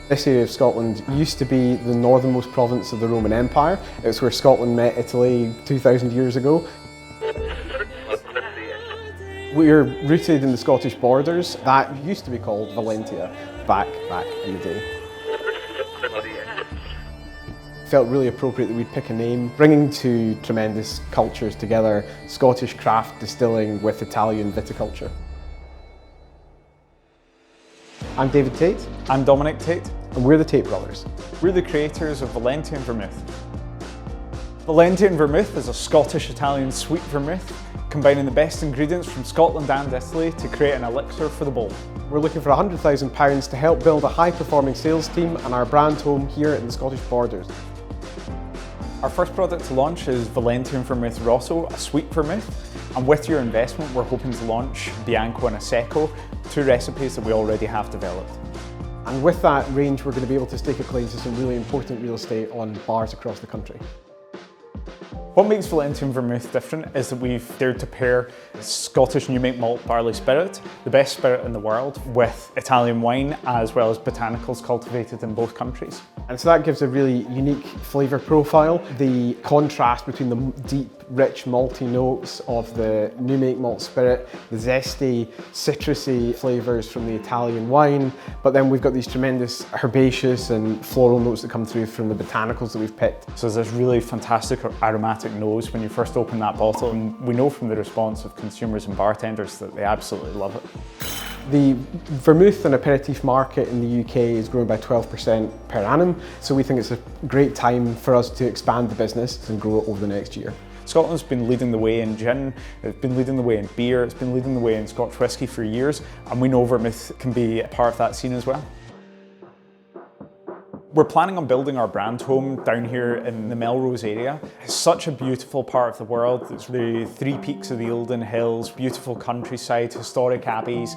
This area of Scotland used to be the northernmost province of the Roman Empire. It's where Scotland met Italy 2,000 years ago. We're rooted in the Scottish borders. That used to be called Valentia back in the day. Felt really appropriate that we'd pick a name, bringing two tremendous cultures together, Scottish craft distilling with Italian viticulture. I'm David Tate. I'm Dominic Tate. And we're the Tate brothers. We're the creators of Valentian Vermouth. Valentian Vermouth is a Scottish-Italian sweet vermouth, combining the best ingredients from Scotland and Italy to create an elixir for the bold. We're looking for £100,000 to help build a high-performing sales team and our brand home here in the Scottish borders. Our first product to launch is Valentian Vermouth Rosso, a sweet vermouth. And with your investment, we're hoping to launch Bianco and Secco, two recipes that we already have developed. And with that range, we're going to be able to stake a claim to some really important real estate on bars across the country. What makes Valentian Vermouth different is that we've dared to pair Scottish new make malt barley spirit, the best spirit in the world, with Italian wine as well as botanicals cultivated in both countries. And so that gives a really unique flavour profile. The contrast between the deep, rich, malty notes of the new make malt spirit, the zesty, citrusy flavours from the Italian wine, but then we've got these tremendous herbaceous and floral notes that come through from the botanicals that we've picked. So there's this really fantastic aromatic nose when you first open that bottle, and we know from the response of consumers and bartenders that they absolutely love it. The vermouth and aperitif market in the UK is growing by 12% per annum, so we think it's a great time for us to expand the business and grow it over the next year. Scotland's been leading the way in gin, it's been leading the way in beer, it's been leading the way in Scotch whisky for years, and we know vermouth can be a part of that scene as well. We're planning on building our brand home down here in the Melrose area. It's such a beautiful part of the world. It's the three peaks of the Eildon Hills, beautiful countryside, historic abbeys.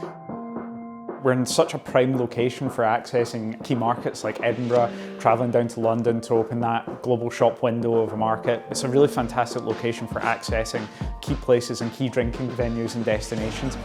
We're in such a prime location for accessing key markets like Edinburgh, travelling down to London to open that global shop window of a market. It's a really fantastic location for accessing key places and key drinking venues and destinations.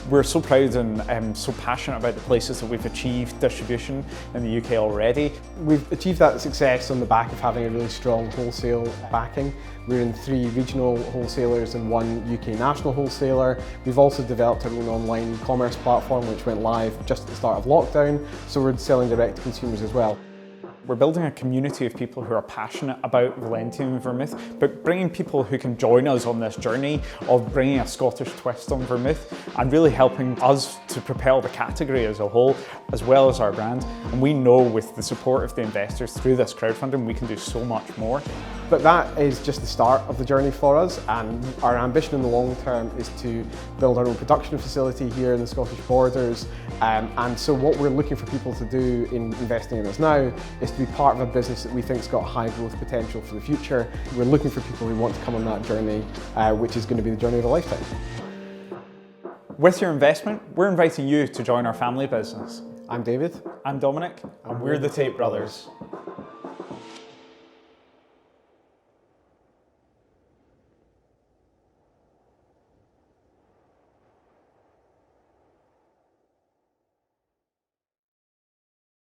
We're so proud and so passionate about the places that we've achieved distribution in the UK already. We've achieved that success on the back of having a really strong wholesale backing. We're in 3 regional wholesalers and 1 UK national wholesaler. We've also developed our own online commerce platform which went live just at the start of lockdown, so we're selling direct to consumers as well. We're building a community of people who are passionate about Valentian Vermouth, but bringing people who can join us on this journey of bringing a Scottish twist on vermouth and really helping us to propel the category as a whole, as well as our brand. And we know with the support of the investors through this crowdfunding, we can do so much more. But that is just the start of the journey for us, and our ambition in the long term is to build our own production facility here in the Scottish borders. And so what we're looking for people to do in investing in us now is to be part of a business that we think has got high growth potential for the future. We're looking for people who want to come on that journey, which is going to be the journey of a lifetime. With your investment, we're inviting you to join our family business. I'm David. I'm Dominic, and we're the Tate brothers.